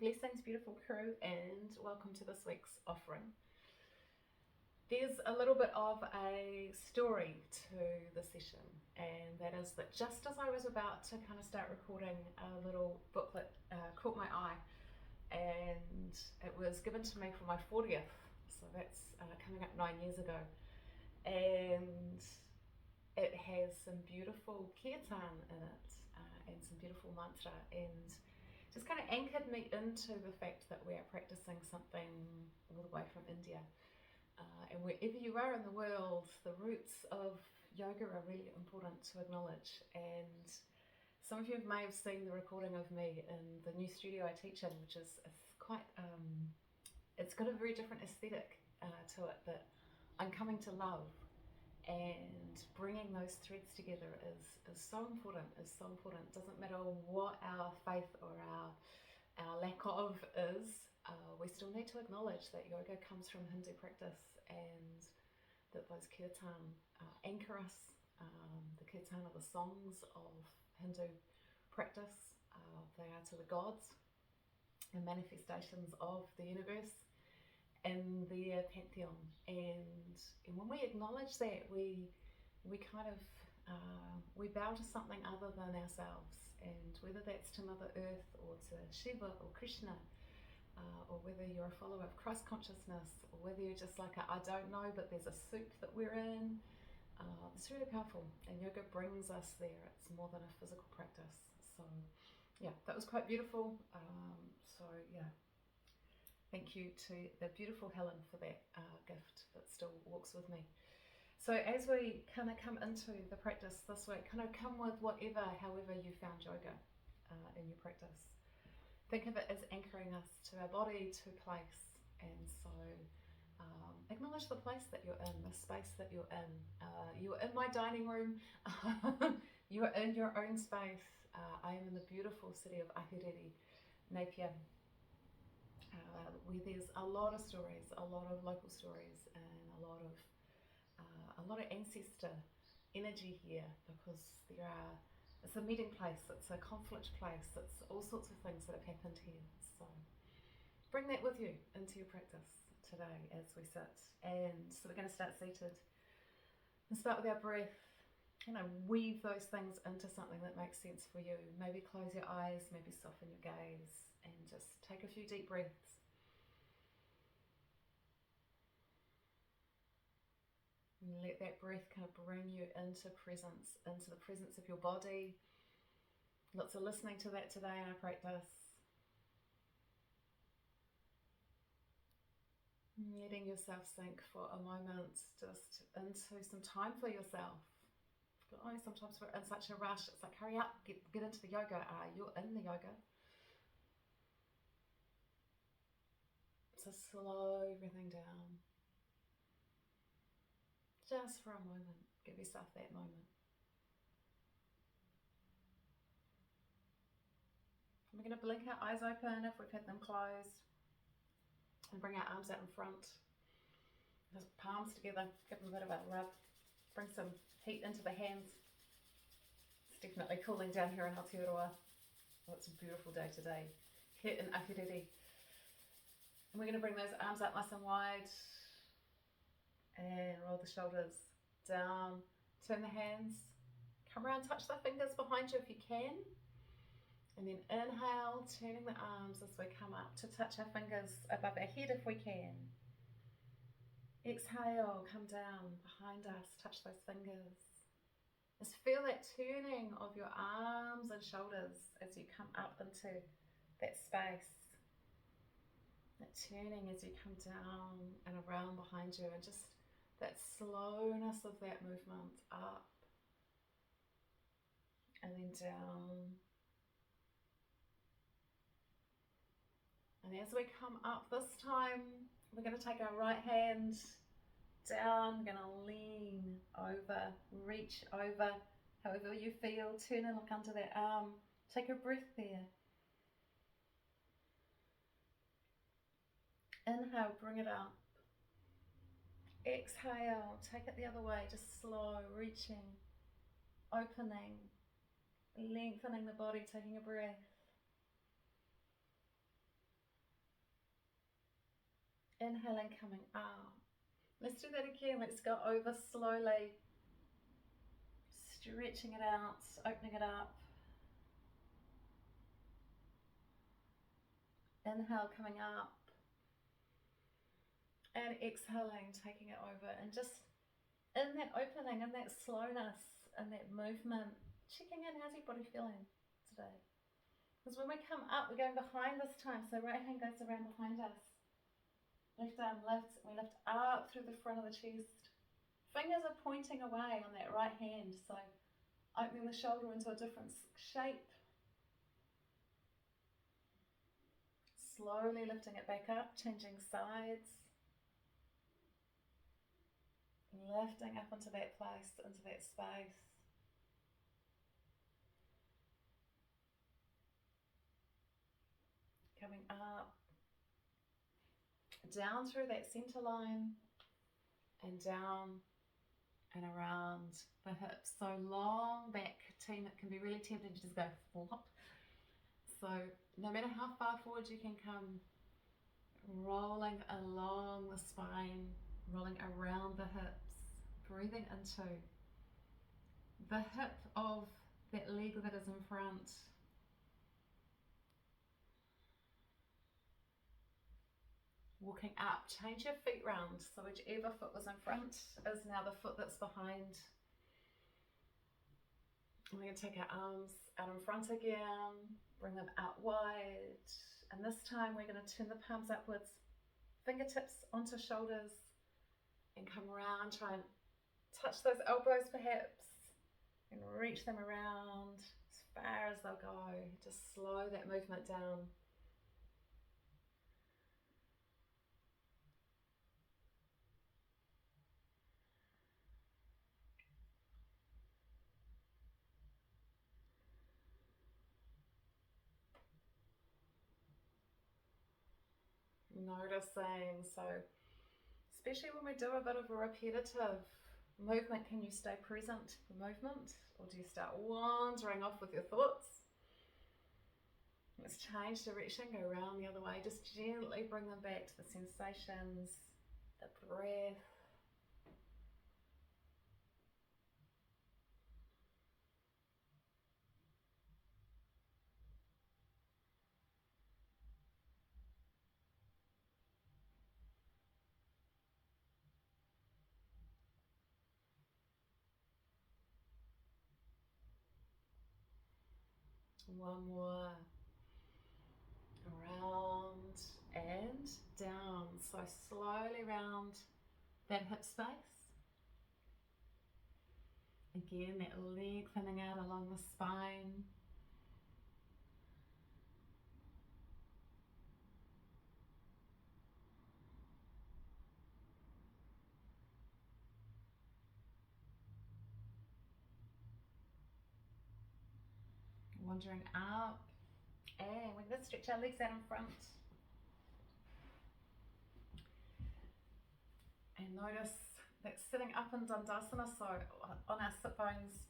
Blessings, beautiful crew, and welcome to this week's offering. There's a little bit of a story to the session, and that is that just as I was about to kind of start recording, a little booklet caught my eye, and it was given to me for my 40th, so that's coming up 9 years ago, and it has some beautiful kirtan in it and some beautiful mantra, and just kind of anchored me into the fact that we are practicing something all the way from India. And wherever you are in the world, the roots of yoga are really important to acknowledge. And some of you may have seen the recording of me in the new studio I teach in, which is quite, it's got a very different aesthetic to it that I'm coming to love. And bringing those threads together is so important, It doesn't matter what our faith or our lack of is, we still need to acknowledge that yoga comes from Hindu practice, and that those kirtan anchor us. The kirtan are the songs of Hindu practice. They are to the gods and manifestations of the universe in their pantheon, and when we acknowledge that, we kind of we bow to something other than ourselves, and whether that's to Mother Earth or to Shiva or Krishna, or whether you're a follower of Christ consciousness, or whether you're just like I don't know, but there's a soup that we're in. It's really powerful, and yoga brings us there. It's more than a physical practice. So yeah, that was quite beautiful. So yeah, thank you to the beautiful Helen for that gift that still walks with me. So as we kind of come into the practice this week, kind of come with however you found yoga in your practice. Think of it as anchoring us to our body, to place, and so acknowledge the place that you're in, the space that you're in. You're in my dining room, you're in your own space. I am in the beautiful city of Ahuriri, Napier, where there's a lot of stories, a lot of local stories, and a lot of ancestor energy here, because it's a meeting place, it's a conflict place, it's all sorts of things that have happened here. So bring that with you into your practice today as we sit. And so we're going to start seated and start with our breath. Weave those things into something that makes sense for you. Maybe close your eyes, maybe soften your gaze, and just take a few deep breaths. And let that breath kind of bring you into presence, into the presence of your body. Lots of listening to that today in our practice. Letting yourself sink for a moment, just into some time for yourself. Sometimes we're in such a rush, it's like hurry up, get into the yoga. You're in the yoga. So slow everything down. Just for a moment, give yourself that moment. And we're going to blink our eyes open if we've had them closed, and bring our arms out in front. Just palms together, give them a bit of a rub. Bring some heat into the hands. It's definitely cooling down here in Aotearoa. Oh, it's a beautiful day today here in Ahuriri. And we're going to bring those arms out nice and wide, and roll the shoulders down. Turn the hands, come around, touch the fingers behind you if you can. And then inhale, turning the arms as we come up to touch our fingers above our head if we can. Exhale, come down behind us, touch those fingers. Just feel that turning of your arms and shoulders as you come up into that space. That turning as you come down and around behind you, and just that slowness of that movement up and then down. And as we come up this time, we're going to take our right hand down, we're going to lean over, reach over, however you feel, turn and look under that arm. Take a breath there. Inhale, bring it up. Exhale, take it the other way, just slow, reaching, opening, lengthening the body, taking a breath. Inhaling, coming up. Let's do that again. Let's go over slowly. Stretching it out, opening it up. Inhale, coming up. And exhaling, taking it over. And just in that opening, in that slowness, in that movement, checking in, how's your body feeling today? Because when we come up, we're going behind this time. So right hand goes around behind us. Left arm lifts, we lift up through the front of the chest. Fingers are pointing away on that right hand, so opening the shoulder into a different shape. Slowly lifting it back up, changing sides. Lifting up into that place, into that space. Coming up, down through that center line, and down and around the hips. So long back team, it can be really tempting to just go flop. So no matter how far forward you can come, rolling along the spine, rolling around the hips, breathing into the hip of that leg that is in front. Walking up, change your feet round, so whichever foot was in front is now the foot that's behind. We're going to take our arms out in front again, bring them out wide, and this time we're going to turn the palms upwards, fingertips onto shoulders, and come around, try and touch those elbows perhaps, and reach them around as far as they'll go. Just slow that movement down. Noticing, so especially when we do a bit of a repetitive movement, can you stay present for movement, or do you start wandering off with your thoughts? Let's change direction, go around the other way, just gently bring them back to the sensations, the breath. One more. Around and down. So slowly round that hip space. Again, that lengthening out along the spine. Wandering up. And we're going to stretch our legs out in front. And notice that sitting up in Dandasana, so on our sit bones,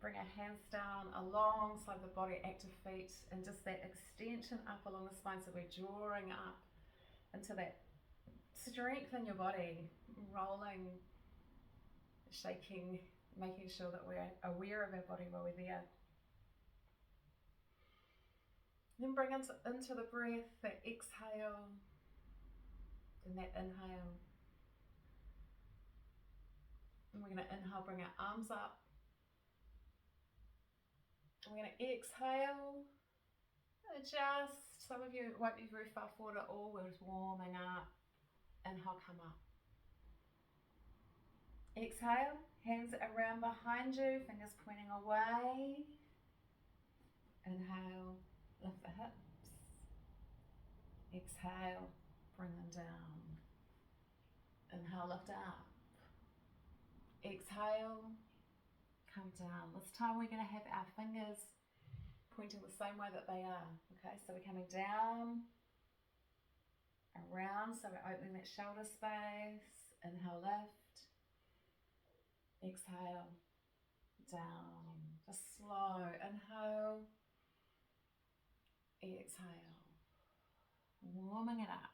bring our hands down alongside the body, active feet, and just that extension up along the spine, so we're drawing up into that strength in your body, rolling, shaking, making sure that we're aware of our body while we're there. Then bring into the breath, that exhale, and that inhale. And we're going to inhale, bring our arms up. And we're going to exhale, adjust. Some of you won't be very far forward at all, we're just warming up. Inhale, come up. Exhale, hands around behind you, fingers pointing away. Inhale, lift the hips. Exhale, bring them down. Inhale, lift up. Exhale, come down. This time we're going to have our fingers pointing the same way that they are. Okay, so we're coming down, around, so we're opening that shoulder space. Inhale, lift. Exhale, down. Just slow. Inhale. Exhale. Warming it up.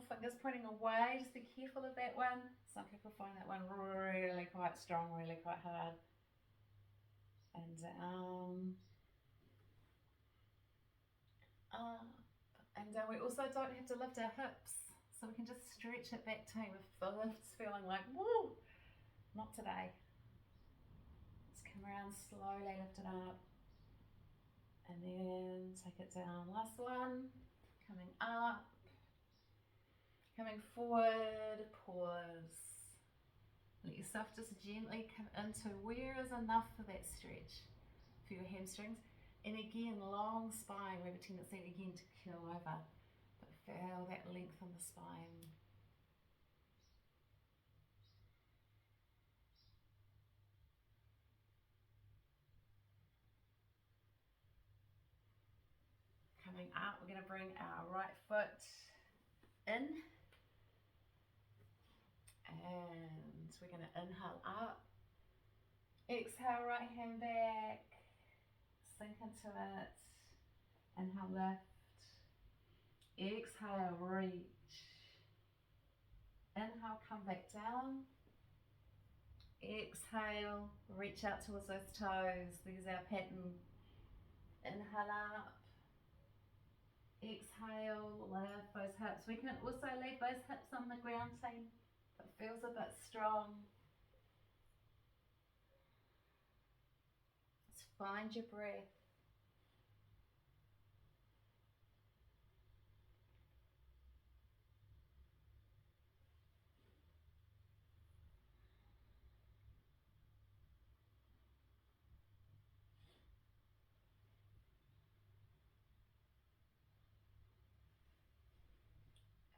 fingers pointing away. Just be careful of that one. Some people find that one really quite strong, really quite hard. And down. Up. And down. We also don't have to lift our hips. So we can just stretch it back too if the lift's feeling like, woo, not today. Just come around slowly, lift it up. And then take it down. Last one. Coming up. Coming forward, pause. Let yourself just gently come into where is enough for that stretch for your hamstrings. And again, long spine, we have a tendency again to keel over, but feel that length in the spine. Coming up, we're going to bring our right foot in. And we're going to inhale up. Exhale, right hand back. Sink into it. Inhale, lift. Exhale, reach. Inhale, come back down. Exhale, reach out towards those toes. There's our pattern. Inhale up. Exhale, lift those hips. We can also leave those hips on the ground, team. If it feels a bit strong. Just find your breath.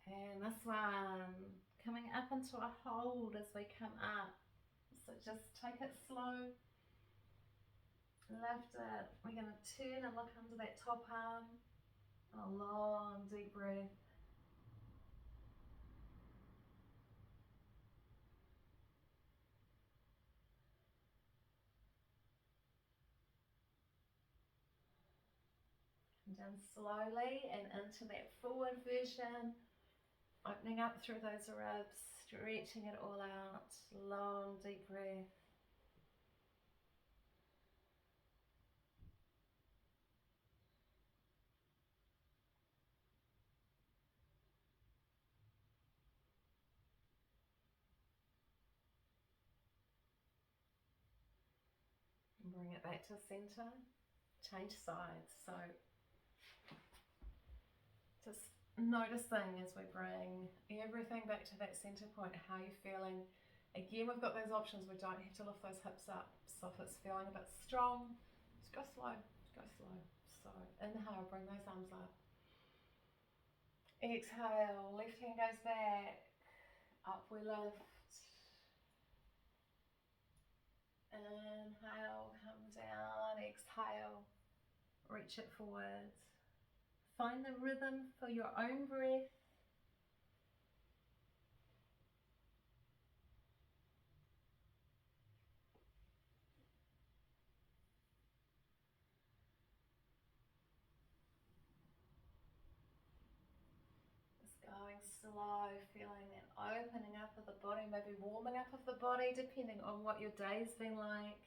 And this one, coming up into a hold as we come up. So just take it slow. Lift it. We're going to turn and look under that top arm. A long, deep breath. And down slowly and into that forward version. Opening up through those ribs, stretching it all out. Long, deep breath. And bring it back to center. Change sides. So just noticing as we bring everything back to that center point, how you're feeling. Again, we've got those options. We don't have to lift those hips up. So if it's feeling a bit strong, just go slow. Just go slow. So inhale, bring those arms up. Exhale, left hand goes back. Up we lift. Inhale, come down. Exhale, reach it forward. Find the rhythm for your own breath. Just going slow, feeling that opening up of the body, maybe warming up of the body, depending on what your day's been like.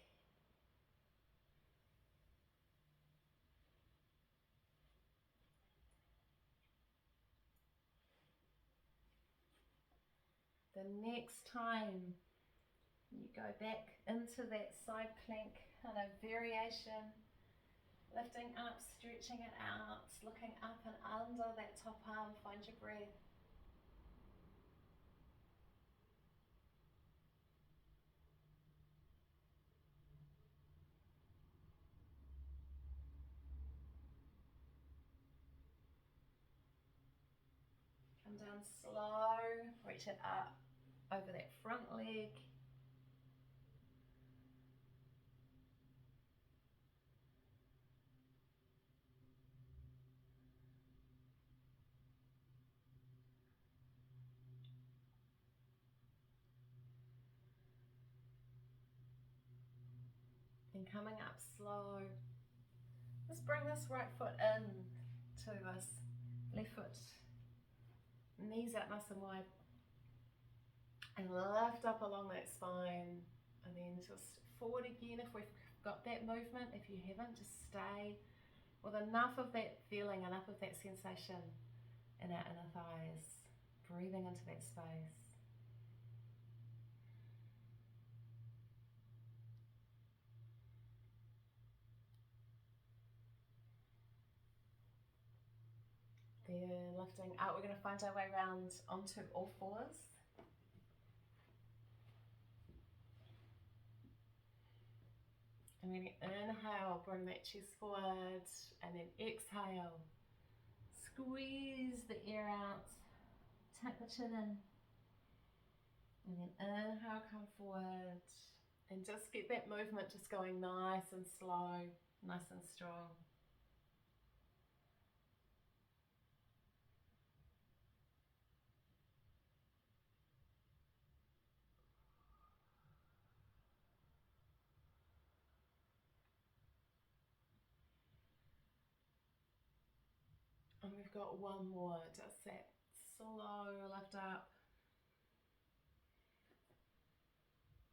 The next time you go back into that side plank kind of variation, lifting up, stretching it out, looking up and under that top arm, find your breath. Come down slow, reach it up over that front leg. And coming up slow, just bring this right foot in to this left foot. Knees out nice and wide. And lift up along that spine. And then just forward again if we've got that movement. If you haven't, just stay with enough of that feeling, enough of that sensation in our inner thighs. Breathing into that space. There, lifting up. We're going to find our way around onto all fours. And then inhale, bring that chest forward, and then exhale. Squeeze the air out, tuck the chin in, and then inhale, come forward, and just get that movement just going nice and slow, nice and strong. And we've got one more, just that slow lift up.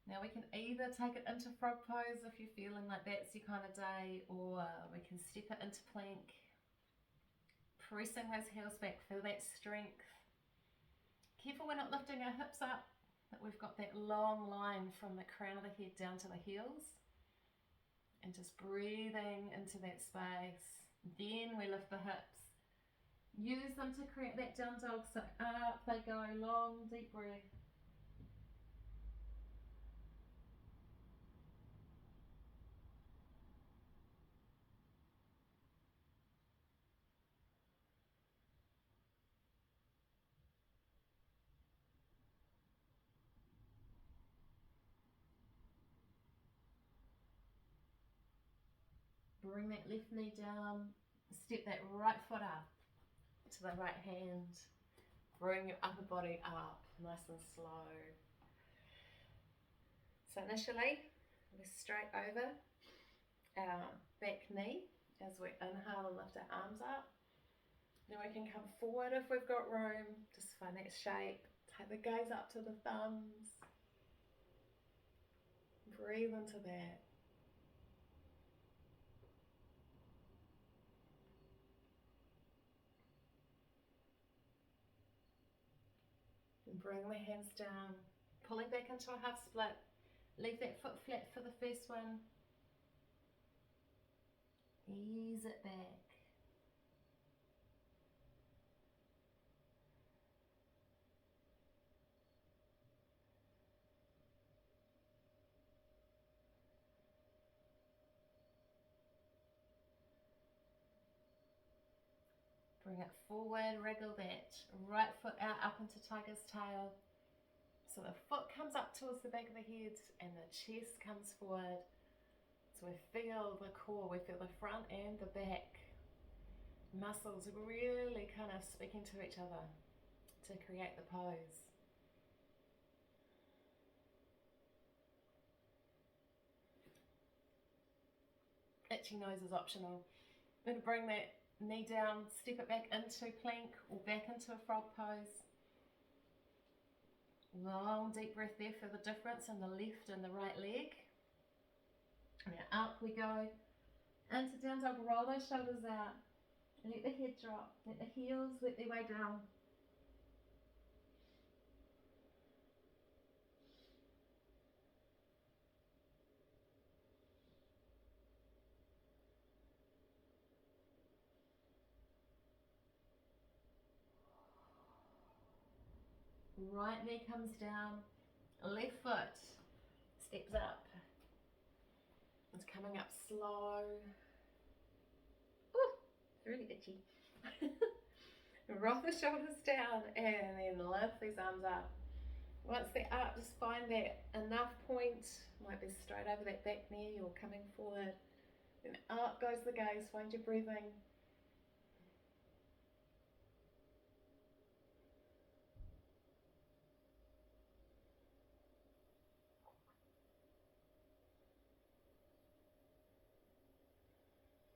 Now we can either take it into frog pose if you're feeling like that's your kind of day, or we can step it into plank. Pressing those heels back, feel that strength. Careful we're not lifting our hips up, that we've got that long line from the crown of the head down to the heels. And just breathing into that space. Then we lift the hips. Use them to create that down dog, so up they go, long deep breath. Bring that left knee down, step that right foot up to the right hand. Bring your upper body up, nice and slow. So initially, we're straight over our back knee as we inhale and lift our arms up. Then we can come forward if we've got room, just find that shape. Take the gaze up to the thumbs. Breathe into that. And bring the hands down, pulling back into a half split. Leave that foot flat for the first one. Ease it back. Bring it forward, wriggle that right foot out up into tiger's tail. So the foot comes up towards the back of the head and the chest comes forward. So we feel the core, we feel the front and the back muscles really kind of speaking to each other to create the pose. Itchy nose is optional. We're going to bring that knee down, step it back into plank or back into a frog pose. Long deep breath there for the difference in the left and the right leg. Now up we go into down dog, roll those shoulders out, let the head drop, let the heels work their way down. Right knee comes down, left foot steps up. It's coming up slow. Ooh, it's really itchy. Roll the shoulders down and then lift these arms up. Once they're up, just find that enough point, might be straight over that back knee or coming forward. Then up goes the gaze, find your breathing.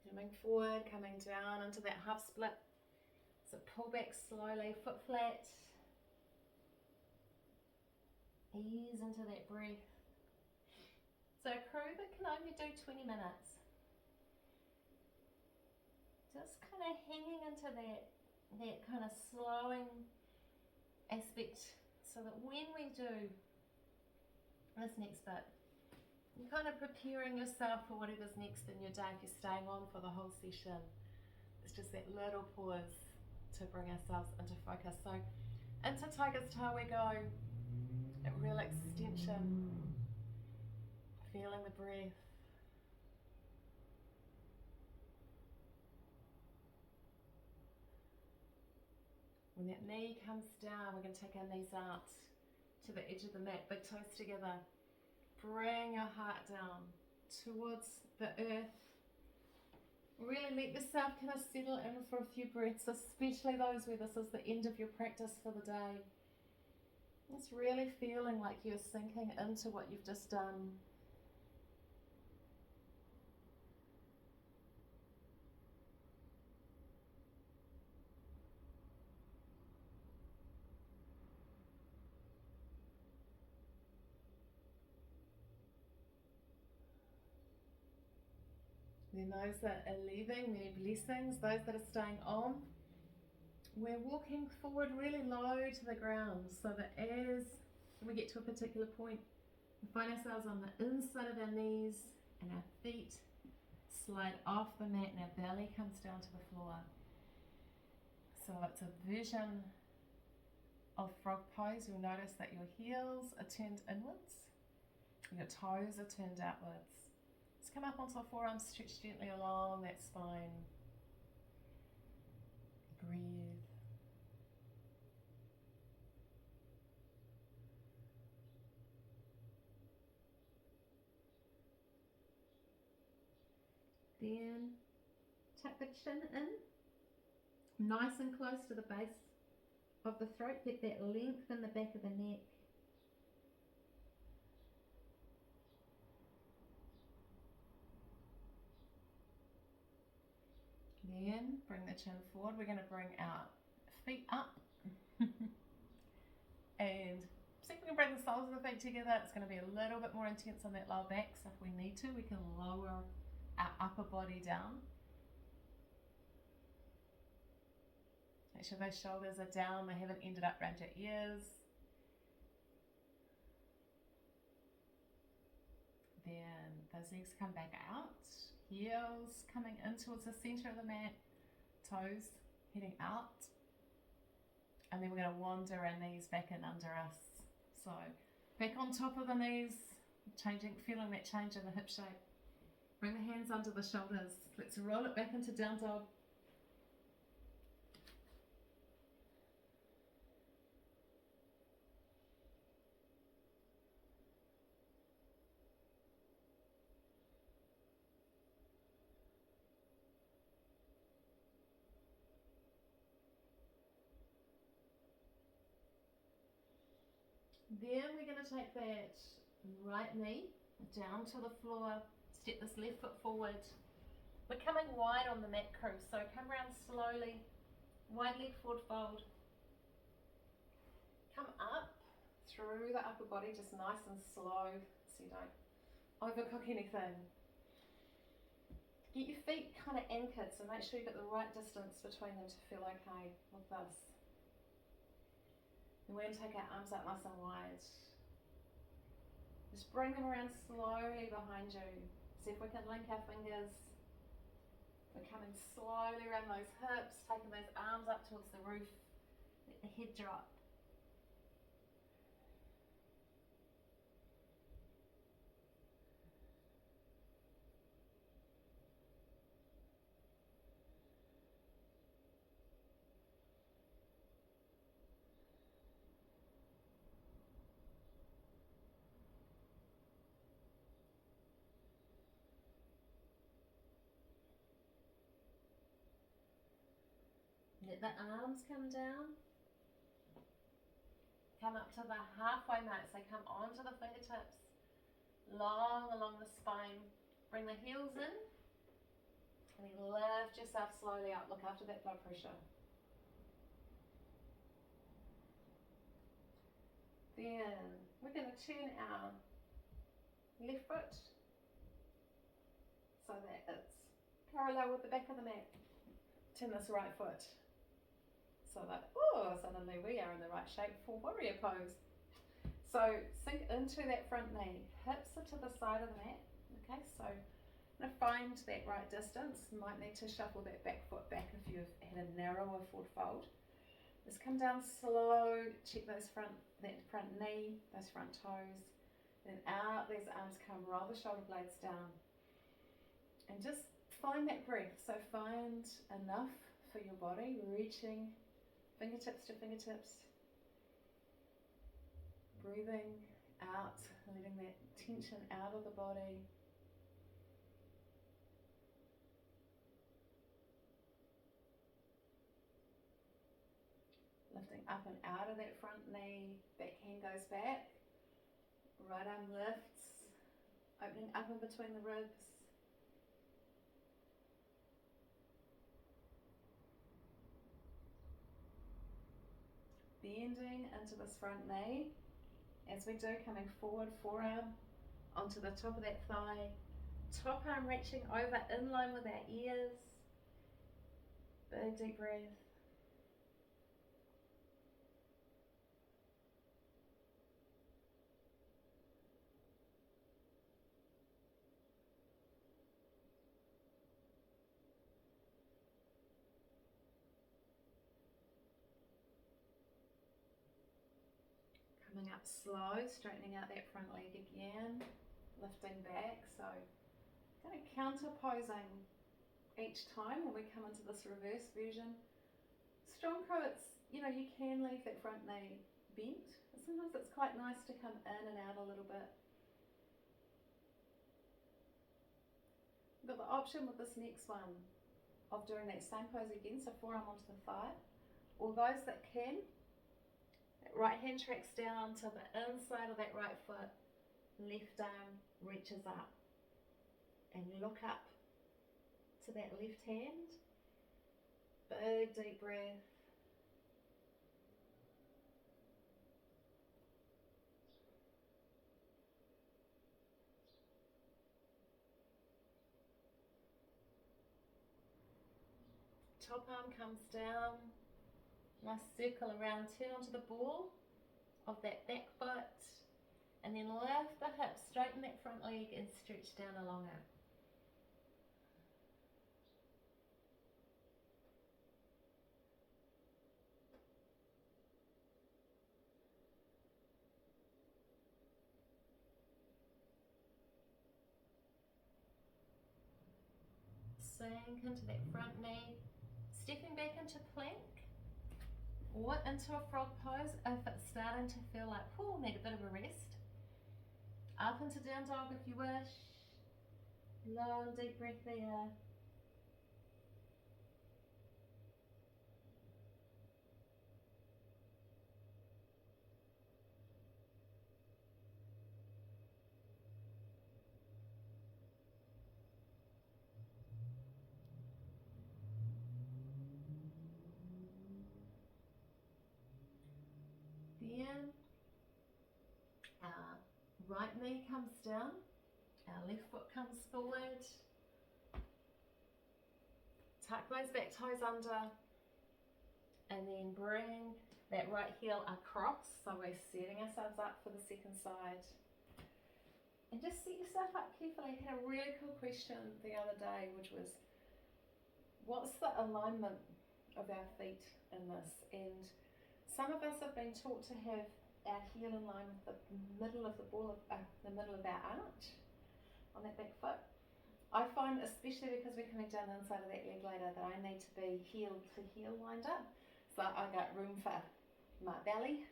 Coming forward, coming down into that half split. So pull back slowly, foot flat. Ease into that breath. So a crew that can only do 20 minutes. Just kind of hanging into that kind of slowing aspect, so that when we do this next bit, you're kind of preparing yourself for whatever's next in your day. If you're staying on for the whole session, it's just that little pause to bring ourselves into focus. So into Tiger's Tail we go, a real extension, feeling the breath. When that knee comes down, we're going to take our knees out to the edge of the mat, big toes together. Bring your heart down towards the earth. Really let yourself kind of settle in for a few breaths, especially those where this is the end of your practice for the day. It's really feeling like you're sinking into what you've just done. Then those that are leaving, many blessings. Those that are staying on, we're walking forward really low to the ground, so that as we get to a particular point, we find ourselves on the inside of our knees and our feet slide off the mat and our belly comes down to the floor. So it's a version of frog pose. You'll notice that your heels are turned inwards, your toes are turned outwards. Let's come up onto the forearms, stretch gently along that spine. Breathe. Then tuck the chin in, nice and close to the base of the throat. Get that length in the back of the neck. Then bring the chin forward. We're going to bring our feet up and see if we can bring the soles of the feet together. It's going to be a little bit more intense on that lower back, so if we need to, we can lower our upper body down. Make sure those shoulders are down, they haven't ended up around your ears. Then those legs come back out, heels coming in towards the center of the mat, toes heading out. And then we're going to wander our knees back in under us. So back on top of the knees, feeling that change in the hip shape. Bring the hands under the shoulders. Let's roll it back into down dog. Then we're going to take that right knee down to the floor, step this left foot forward. We're coming wide on the mat, crew, so come around slowly, wide leg forward fold. Come up through the upper body, just nice and slow, so you don't overcook anything. Get your feet kind of anchored, so make sure you've got the right distance between them to feel okay with this. And we're going to take our arms out nice and wide. Just bring them around slowly behind you. See if we can link our fingers. We're coming slowly around those hips, taking those arms up towards the roof. Let the head drop. Let the arms come down. Come up to the halfway mark, so come onto the fingertips, long along the spine. Bring the heels in, and then lift yourself slowly up. Look after that blood pressure. going to turn our left foot so that it's parallel with the back of the mat. Turn this right foot so that, suddenly we are in the right shape for warrior pose. So sink into that front knee, hips are to the side of the mat. Okay, so I'm going to find that right distance. You might need to shuffle that back foot back if you've had a narrower forward fold. Just come down slow, check that front knee, those front toes, then out, these arms come, roll the shoulder blades down. And just find that breath. So find enough for your body, reaching fingertips to fingertips. Breathing out, letting that tension out of the body. Lifting up and out of that front knee, back hand goes back, right arm lifts, opening up in between the ribs. Bending into this front knee, as we do, coming forward, forearm onto the top of that thigh, top arm reaching over in line with our ears. Big deep breath. Coming up slow, straightening out that front leg again, lifting back. So kind of counterposing each time when we come into this reverse version. Strong crow, it's, you can leave that front knee bent. Sometimes it's quite nice to come in and out a little bit. You've got the option with this next one of doing that same pose again, so forearm onto the thigh, or those that can, right hand tracks down to the inside of that right foot, left arm reaches up, and look up to that left hand. Big deep breath. Top arm comes down, nice circle around, turn onto the ball of that back foot, and then lift the hips, straighten that front leg and stretch down along it. Sink into that front knee, stepping back into plank or into a frog pose if it's starting to feel like, need a bit of a rest. Up into down dog if you wish. Long deep breath there. Then our right knee comes down, our left foot comes forward. Tuck those back toes under, and then bring that right heel across. So we're setting ourselves up for the second side. And just set yourself up carefully. I had a really cool question the other day, which was, what's the alignment of our feet in this? And some of us have been taught to have our heel in line with the middle of the ball, the middle of our arch on that back foot. I find, especially because we're coming down the inside of that leg later, that I need to be heel to heel lined up, so I got room for my belly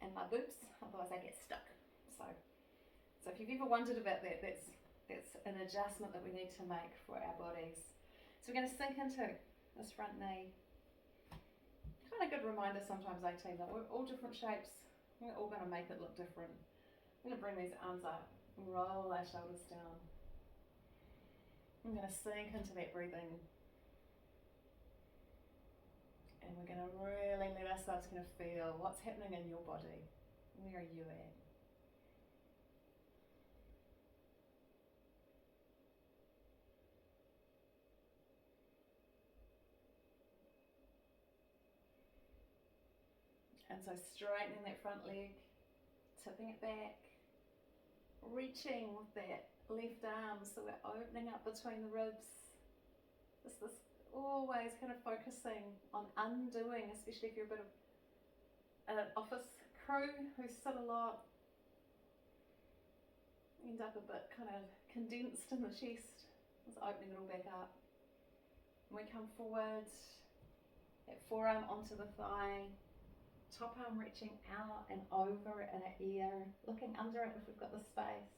and my boobs, otherwise I get stuck. So if you've ever wondered about that, that's an adjustment that we need to make for our bodies. So we're going to sink into this front knee. Kind of good reminder sometimes, 18, that we're all different shapes. We're all going to make it look different. I'm going to bring these arms up, roll our shoulders down. I'm going to sink into that breathing. And we're going to really let ourselves kind of feel what's happening in your body. Where are you at? And so straightening that front leg, tipping it back, reaching with that left arm, so we're opening up between the ribs. This always kind of focusing on undoing, especially if you're a bit of an office crew who sit a lot, end up a bit kind of condensed in the chest. Just opening it all back up. And we come forward, that forearm onto the thigh, top arm reaching out and over at our ear, looking under it if we've got the space.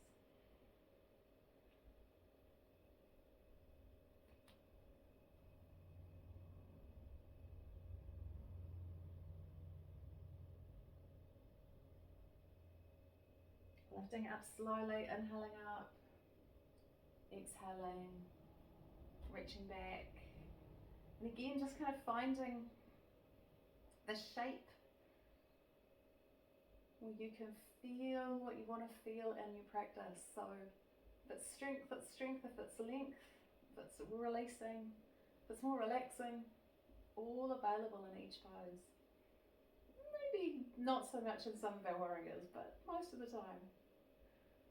Lifting up slowly, inhaling up, exhaling, reaching back. And again, just kind of finding the shape where you can feel what you want to feel in your practice. So if it's strength, it's strength. If it's length, if it's releasing, if it's more relaxing, all available in each pose. Maybe not so much in some of our warriors, but most of the time.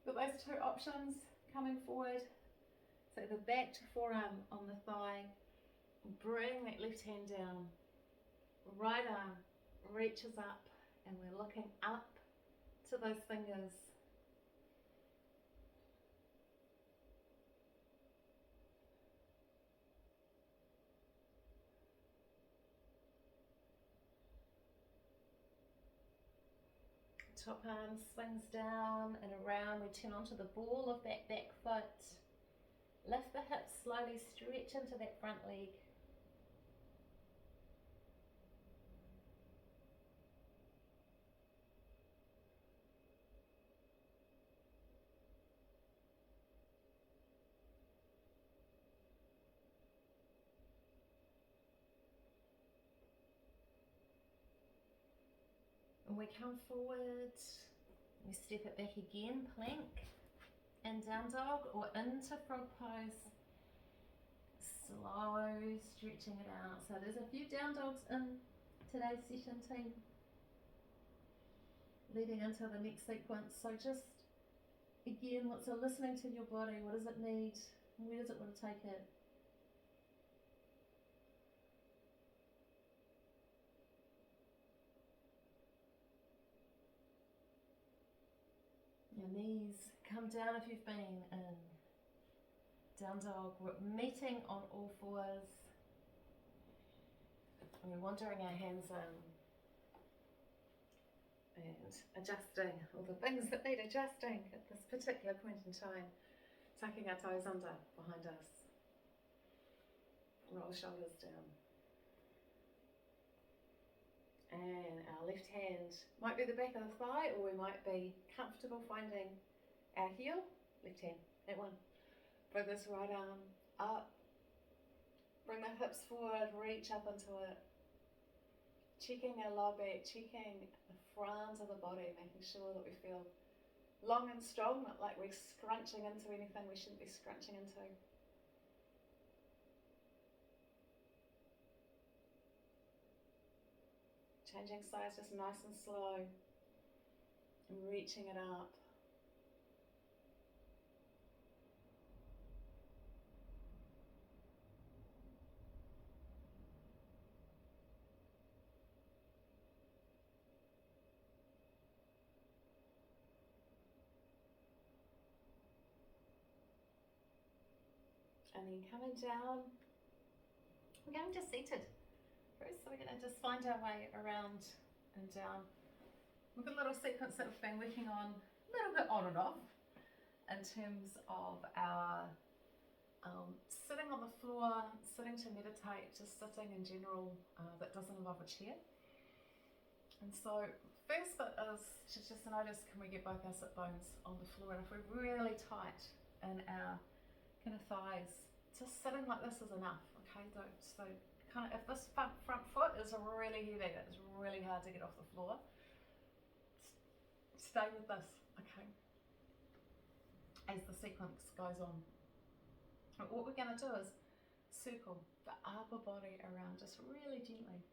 Got those two options coming forward. So the back to forearm on the thigh, bring that left hand down, right arm reaches up, and we're looking up to those fingers. Top arm swings down and around, we turn onto the ball of that back foot. Lift the hips, slowly stretch into that front leg. And we come forward, we step it back again, plank and down dog, or into frog pose. Slow stretching it out. So there's a few down dogs in today's session, team, leading into the next sequence. So just again, what's it listening to your body? What does it need? Where does it want to take it? Your knees come down if you've been in down dog. We're meeting on all fours. We're wandering our hands in and adjusting all the things that need adjusting at this particular point in time. Tucking our toes under behind us. Roll shoulders down. And our left hand might be the back of the thigh, or we might be comfortable finding our heel. Left hand, that one. Bring this right arm up. Bring the hips forward, reach up into it. Checking our lower back, checking the front of the body, making sure that we feel long and strong, not like we're scrunching into anything we shouldn't be scrunching into. Changing size just nice and slow, and reaching it up. And then coming down, we're going to seated. So we're going to just find our way around and down. We've got a little sequence that we've been working on a little bit on and off in terms of our sitting on the floor, sitting to meditate, just sitting in general that doesn't involve a chair. And so first bit is to just notice, can we get both our sit bones on the floor? And if we're really tight in our kind of thighs, just sitting like this is enough, okay? So kind of, if this front foot is really heavy, it's really hard to get off the floor, stay with this, okay, as the sequence goes on. And what we're going to do is circle the upper body around just really gently.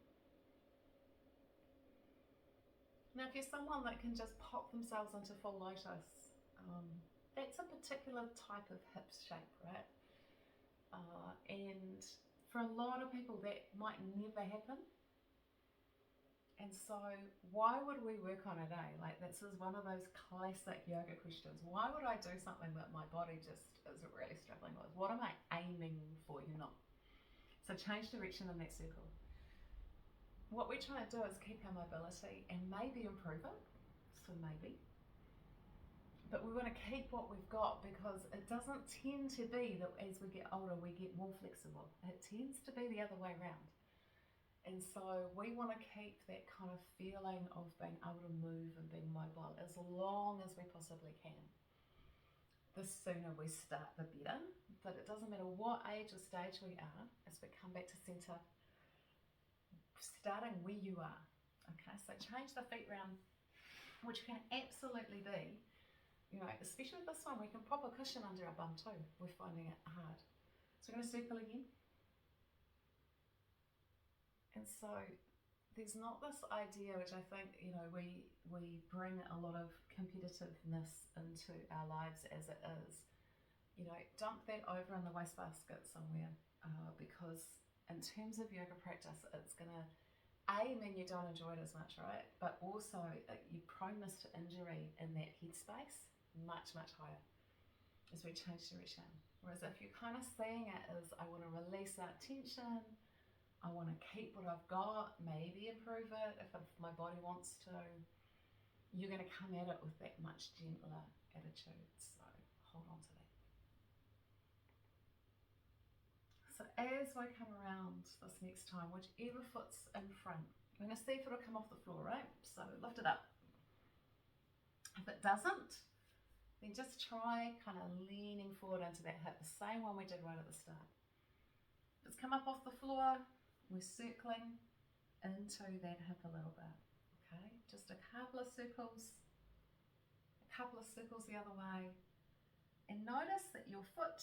Now, if you're someone that can just pop themselves into full lotus, that's a particular type of hip shape, right? And for a lot of people, that might never happen. And so, why would we work on it, eh? Like, this is one of those classic yoga questions. Why would I do something that my body just is really struggling with? What am I aiming for? You're not. So, change direction in that circle. What we're trying to do is keep our mobility and maybe improve it. So, maybe. But we want to keep what we've got because it doesn't tend to be that as we get older, we get more flexible. It tends to be the other way around. And so we want to keep that kind of feeling of being able to move and being mobile as long as we possibly can. The sooner we start, the better. But it doesn't matter what age or stage we are, as we come back to centre, starting where you are. Okay, so change the feet round, which can absolutely be, especially this one, we can pop a cushion under our bum too. We're finding it hard. So we're going to circle again. And so there's not this idea, which I think, we bring a lot of competitiveness into our lives as it is. Dump that over in the wastebasket somewhere because in terms of yoga practice, it's going to, mean you don't enjoy it as much, right? But also your proneness to injury in that headspace, much, much higher as we change direction. Whereas if you're kind of seeing it as, I want to release that tension, I want to keep what I've got, maybe improve it if my body wants to. You're going to come at it with that much gentler attitude. So hold on to that. So as I come around this next time, whichever foot's in front, I'm going to see if it'll come off the floor, right? So lift it up. If it doesn't, then just try kind of leaning forward into that hip, the same one we did right at the start. If it's come up off the floor, we're circling into that hip a little bit, okay? Just a couple of circles the other way. And notice that your foot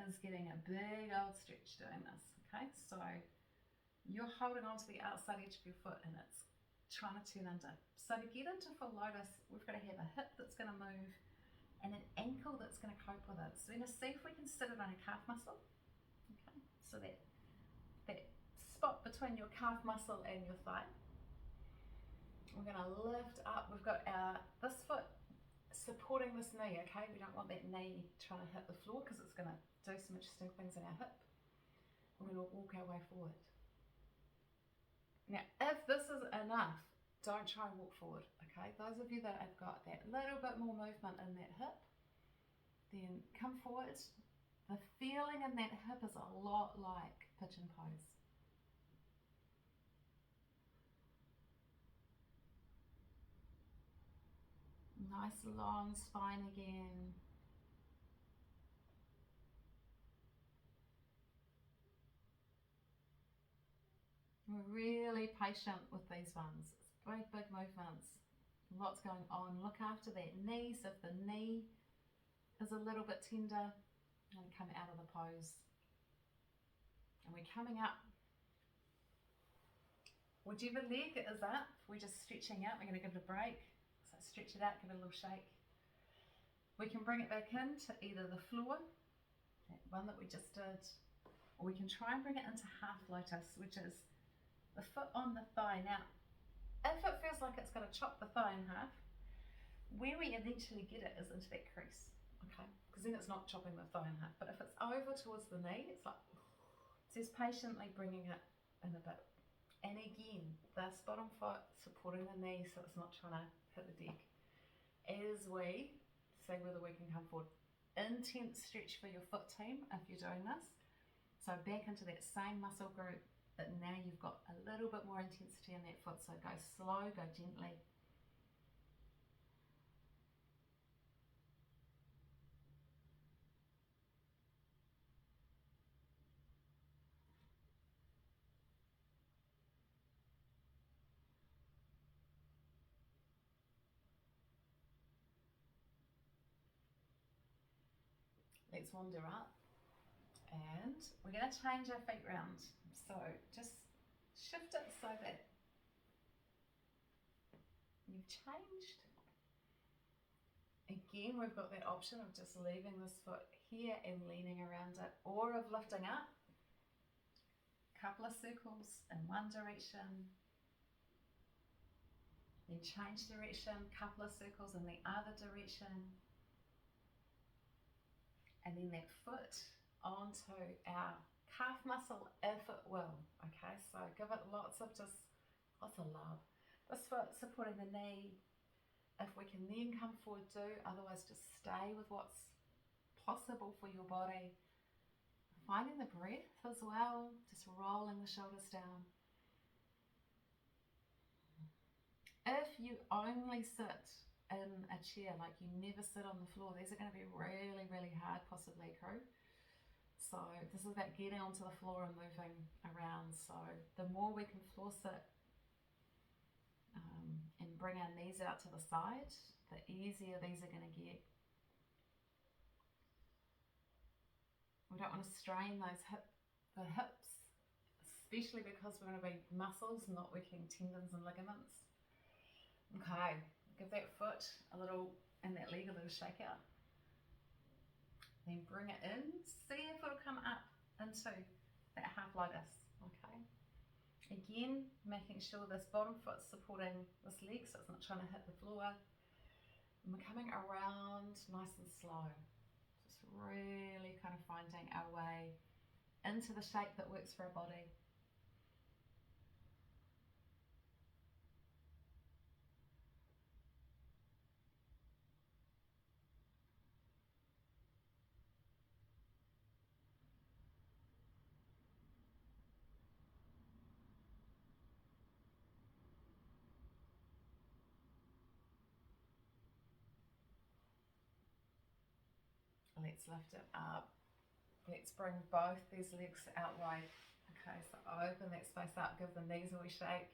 is getting a big old stretch doing this, okay? So you're holding onto the outside edge of your foot and it's trying to turn under. So to get into full lotus, we've got to have a hip that's going to move and an ankle that's going to cope with it. So we're going to see if we can sit it on a calf muscle, okay? So that spot between your calf muscle and your thigh. We're going to lift up. We've got this foot supporting this knee, okay? We don't want that knee trying to hit the floor because it's going to do some interesting things in our hip. We're going to walk our way forward. Now, if this is enough, don't try and walk forward, okay? Those of you that have got that little bit more movement in that hip, then come forward. The feeling in that hip is a lot like pigeon pose. Nice long spine again. We're really patient with these ones. It's big movements. Lots going on. Look after that knee. So if the knee is a little bit tender, and come out of the pose. And we're coming up. Whichever leg is up, we're just stretching out. We're going to give it a break. So stretch it out, give it a little shake. We can bring it back into either the floor, that one that we just did, or we can try and bring it into half lotus, which is the foot on the thigh. Now, if it feels like it's going to chop the thigh in half, where we eventually get it is into that crease, okay? Because then it's not chopping the thigh in half. But if it's over towards the knee, it's like, just patiently bringing it in a bit. And again, this bottom foot supporting the knee so it's not trying to hit the deck. As we see whether we can come forward. Intense stretch for your foot team if you're doing this. So back into that same muscle group, but now you've got a little bit more intensity in that foot. So go slow, go gently. Let's wander up and we're going to change our feet round. So just shift it so that you've changed. Again, we've got that option of just leaving this foot here and leaning around it, or of lifting up. Couple of circles in one direction, then change direction, couple of circles in the other direction, and then that foot onto our calf muscle if it will. Okay, so give it lots of love. This foot supporting the knee. If we can then come forward, do. Otherwise, just stay with what's possible for your body. Finding the breath as well, just rolling the shoulders down. If you only sit in a chair, like you never sit on the floor, these are going to be really, really hard, possibly crew. So this is about getting onto the floor and moving around. So the more we can floor sit, and bring our knees out to the side, the easier these are going to get. We don't want to strain the hips, especially because we're going to be muscles, not working tendons and ligaments. Okay, give that foot a little, and that leg a little shake out. Then bring it in, see if it'll come up into that half lotus, okay? Again, making sure this bottom foot's supporting this leg so it's not trying to hit the floor. And we're coming around nice and slow. Just really kind of finding our way into the shape that works for our body. Let's lift it up. Let's bring both these legs out wide. Okay, so open that space up, give the knees a wee shake.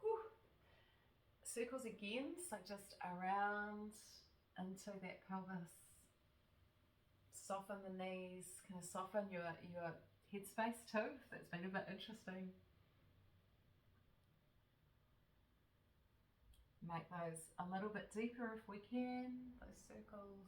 Whew. Circles again, so just around into that pelvis. Soften the knees, kind of soften your headspace too, if that's been a bit interesting. Make those a little bit deeper if we can, those circles.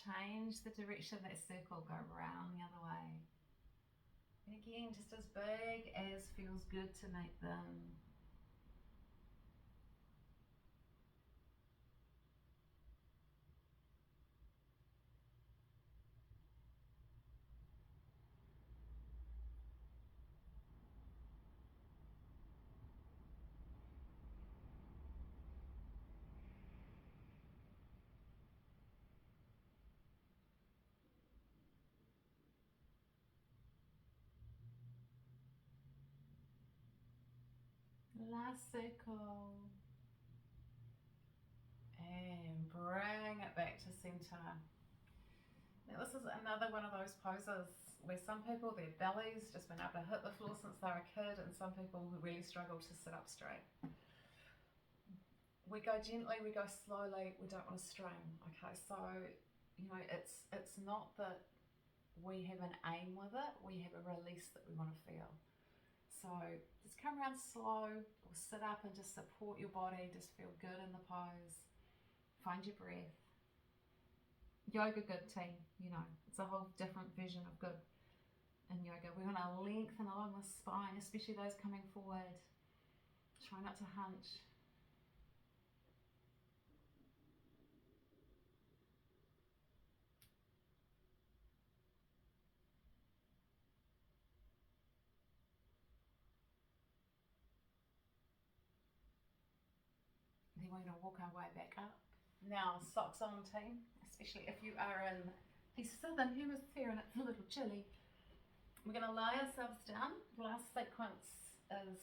Change the direction of that circle, go around the other way. And again, just as big as feels good to make them. Last circle. And bring it back to center. Now this is another one of those poses where some people, their belly's just been able to hit the floor since they're a kid, and some people who really struggle to sit up straight. We go gently, we go slowly, we don't want to strain. Okay, so you know, it's not that we have an aim with it, we have a release that we want to feel. So just come around slow, or sit up and just support your body, just feel good in the pose. Find your breath. Yoga good team, you know, it's a whole different version of good in yoga. We want to lengthen along the spine, especially those coming forward. Try not to hunch. Then we're going to walk our way back up. Now, socks on team, especially if you are in the southern hemisphere and it's a little chilly. We're going to lie ourselves down. The last sequence is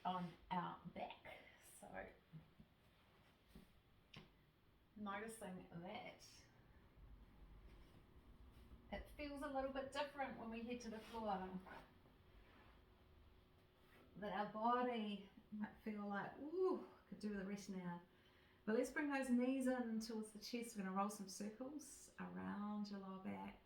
on our back. So, noticing that it feels a little bit different when we head to the floor. that our body might feel like, ooh, could do with a rest now. But let's bring those knees in towards the chest. We're going to roll some circles around your lower back.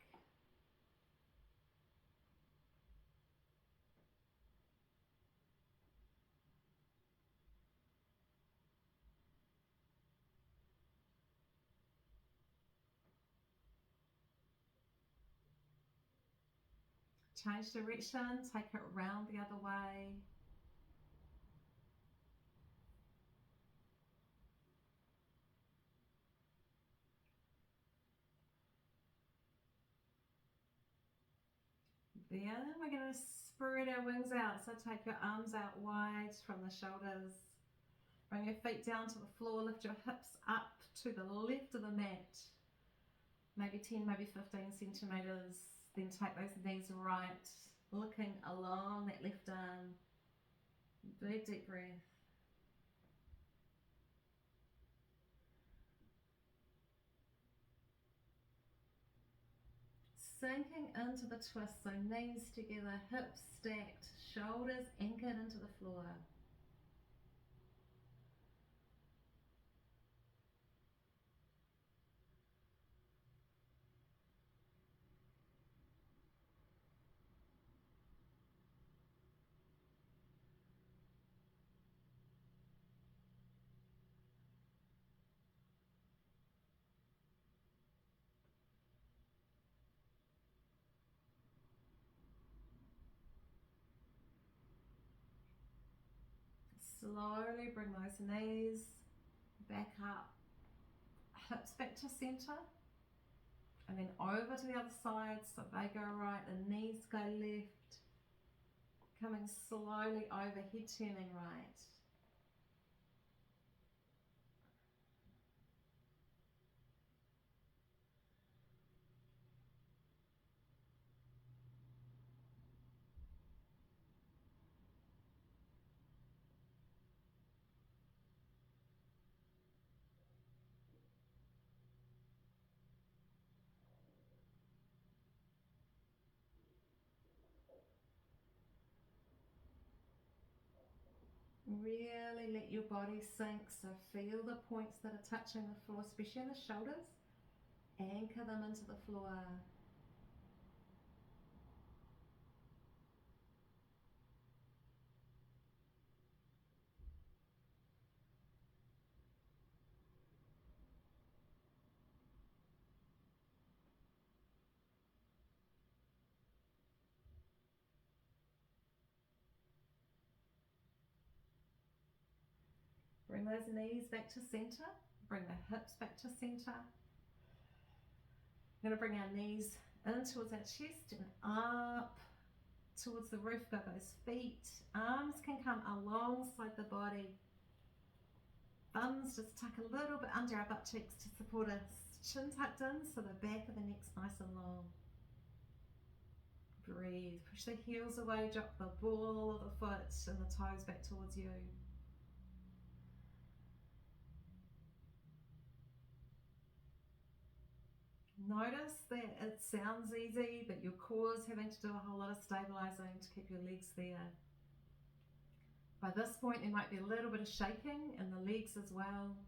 Change direction, take it round the other way. Then we're going to spread our wings out. So take your arms out wide from the shoulders. Bring your feet down to the floor. Lift your hips up to the left of the mat. Maybe 10, maybe 15 centimetres. Then take those knees right, looking along that left arm. Big deep breath. Sinking into the twist, so knees together, hips stacked, shoulders anchored into the floor. Slowly bring those knees back up, hips back to center, and then over to the other side, so they go right, the knees go left, coming slowly over, head turning right. Really let your body sink, so feel the points that are touching the floor, especially in the shoulders. Anchor them into the floor. Bring those knees back to center. Bring the hips back to center. We're going to bring our knees in towards our chest and up towards the roof. Go those feet. Arms can come alongside the body. Thumbs just tuck a little bit under our butt cheeks to support us. Chin tucked in so the back of the neck's nice and long. Breathe. Push the heels away. Drop the ball of the foot and the toes back towards you. Notice that it sounds easy, but your core is having to do a whole lot of stabilizing to keep your legs there. By this point, there might be a little bit of shaking in the legs as well.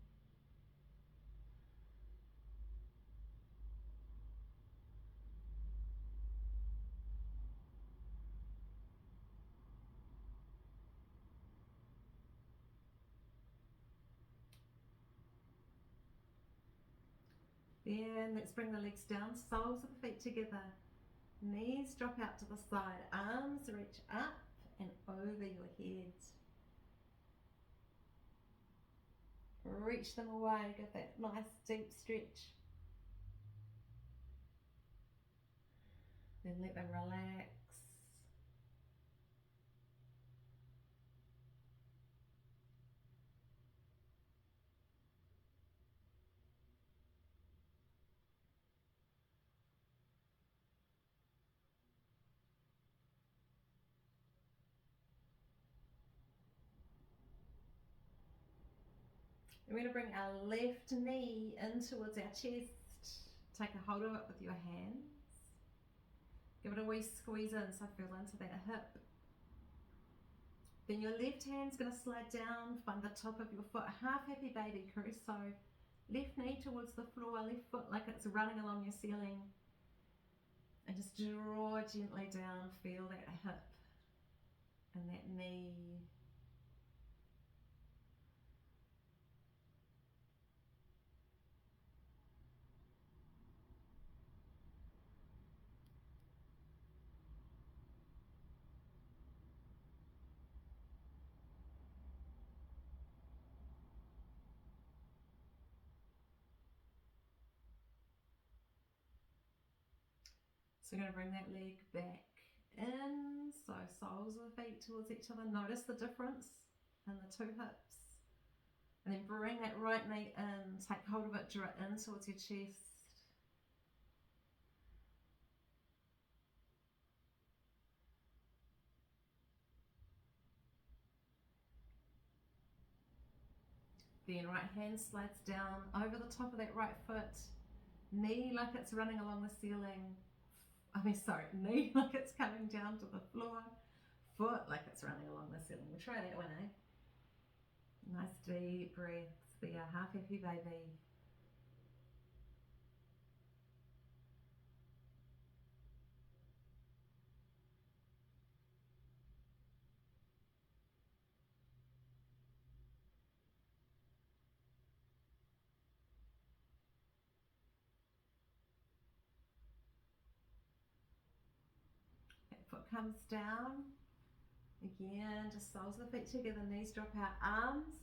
Then let's bring the legs down, soles of the feet together. Knees drop out to the side, arms reach up and over your head. Reach them away, get that nice deep stretch. Then let them relax. We're going to bring our left knee in towards our chest. Take a hold of it with your hands. Give it a wee squeeze in, so feel into that hip. Then your left hand's going to slide down, find the top of your foot, half happy baby crew. So left knee towards the floor, left foot like it's running along your ceiling. And just draw gently down, feel that hip and that knee. So you're going to bring that leg back in, so soles of the feet towards each other. Notice the difference in the two hips. And then bring that right knee in, take hold of it, draw it in towards your chest. Then right hand slides down over the top of that right foot. Knee like it's running along the ceiling. Knee like it's coming down to the floor. Foot like it's running along the ceiling. We'll try that one, eh? Nice deep breaths there, half happy baby. That foot comes down. Again, just soles of the feet together, knees drop out, arms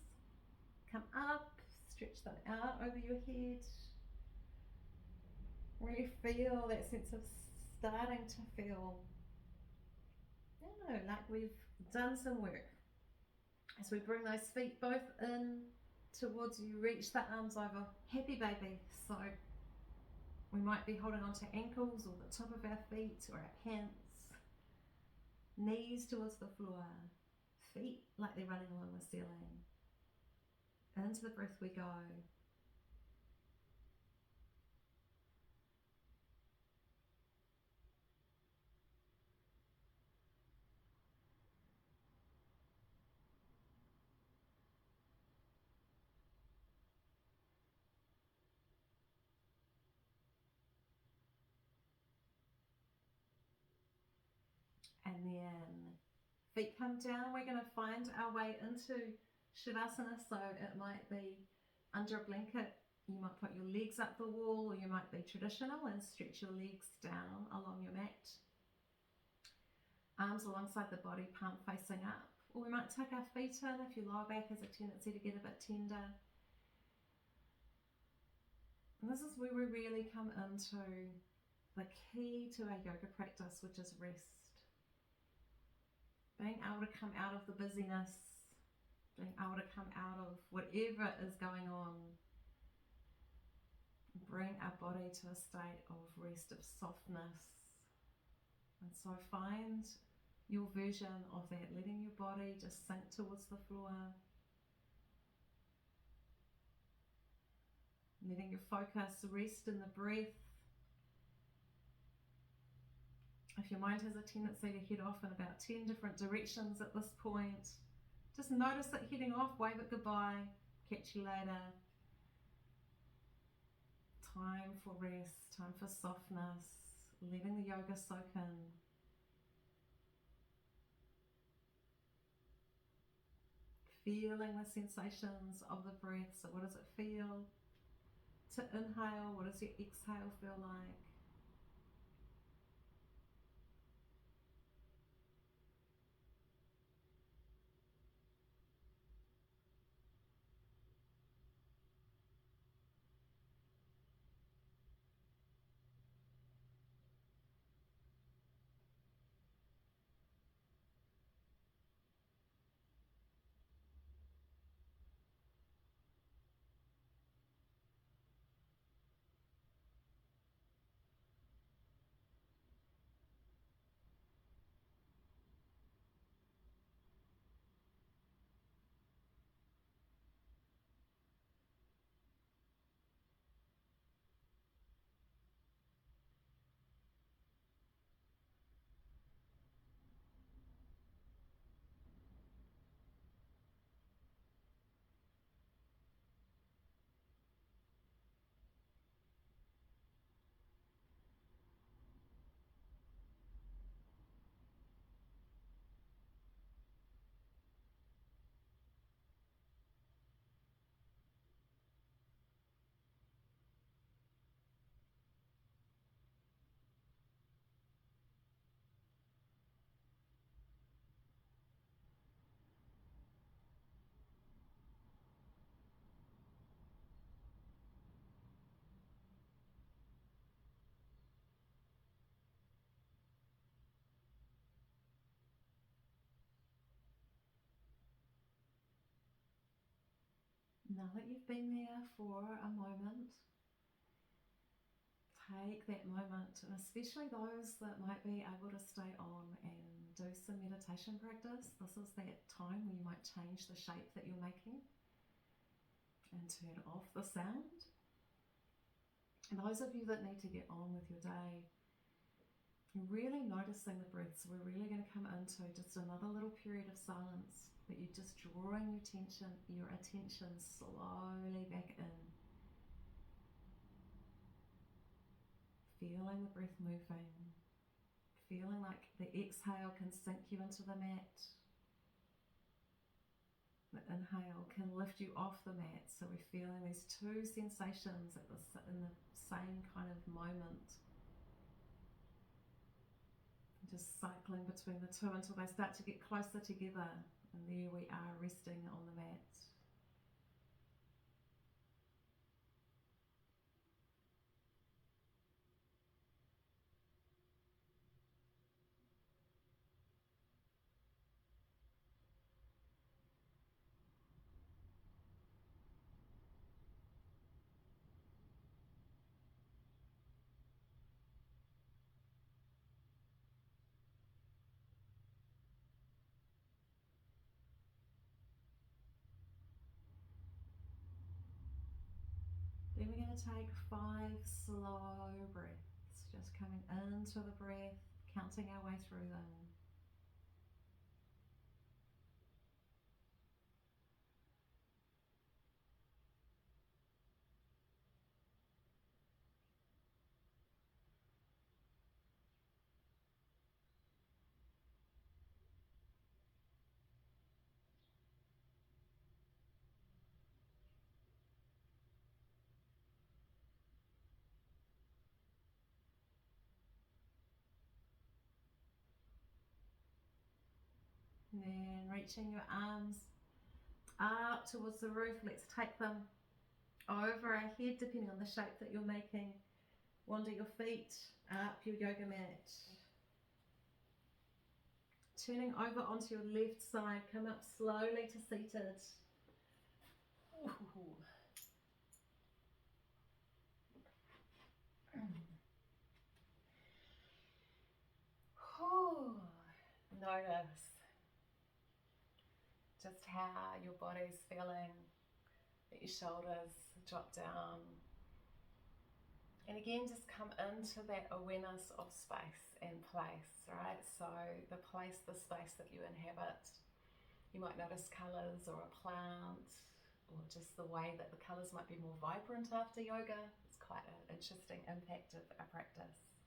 come up, stretch them out over your head. Really feel that sense of starting to feel, like we've done some work. As we bring those feet both in towards you, reach the arms over, happy baby. So we might be holding onto ankles or the top of our feet or our pants. Knees towards the floor, feet like they're running along the ceiling. Into the breath we go. And then feet come down, we're going to find our way into Shavasana. So it might be under a blanket, you might put your legs up the wall, or you might be traditional and stretch your legs down along your mat. Arms alongside the body, palm facing up. Or we might tuck our feet in if your lower back has a tendency to get a bit tender. And this is where we really come into the key to our yoga practice, which is rest. Being able to come out of the busyness, being able to come out of whatever is going on, bring our body to a state of rest, of softness. And so find your version of that, letting your body just sink towards the floor, letting your focus rest in the breath. If your mind has a tendency to head off in about 10 different directions at this point, just notice it heading off, wave it goodbye, catch you later. Time for rest, time for softness, letting the yoga soak in. Feeling the sensations of the breath. So what does it feel to inhale? What does your exhale feel like? Now that you've been there for a moment, take that moment, and especially those that might be able to stay on and do some meditation practice, this is that time where you might change the shape that you're making and turn off the sound. And those of you that need to get on with your day, you're really noticing the breath. So we're really going to come into just another little period of silence, but you're just drawing your attention slowly back in. Feeling the breath moving, feeling like the exhale can sink you into the mat. The inhale can lift you off the mat. So we're feeling these two sensations in the same kind of moment. Just cycling between the two until they start to get closer together, and there we are resting on the mat. Then we're going to take 5 slow breaths, just coming into the breath, counting our way through them. And then reaching your arms up towards the roof, let's take them over our head depending on the shape that you're making. Wander your feet up your yoga mat. Turning over onto your left side, come up slowly to seated. Ooh. Notice just how your body's feeling, that your shoulders drop down. And again, just come into that awareness of space and place, right? So the space that you inhabit. You might notice colours or a plant, or just the way that the colours might be more vibrant after yoga. It's quite an interesting impact of our practice.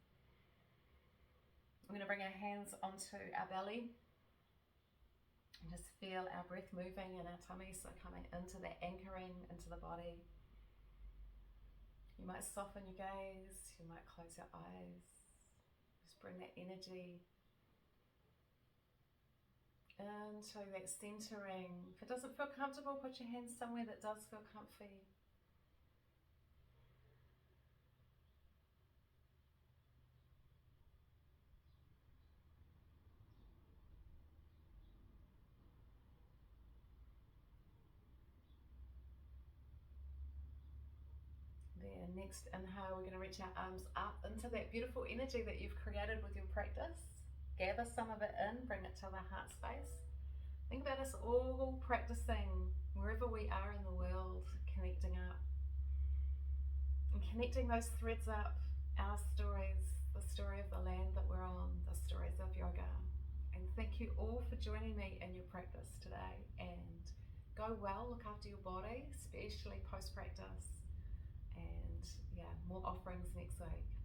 I'm going to bring our hands onto our belly and just feel our breath moving in our tummy, so coming into that anchoring into the body. You might soften your gaze, you might close your eyes. Just bring that energy into that centering. If it doesn't feel comfortable, put your hands somewhere that does feel comfy. Then next inhale, we're going to reach our arms up into that beautiful energy that you've created with your practice. Gather some of it in, bring it to the heart space. Think about us all practicing wherever we are in the world, connecting up. And connecting those threads up, our stories, the story of the land that we're on, the stories of yoga. And thank you all for joining me in your practice today. And go well, look after your body, especially post-practice. And yeah, more offerings next week.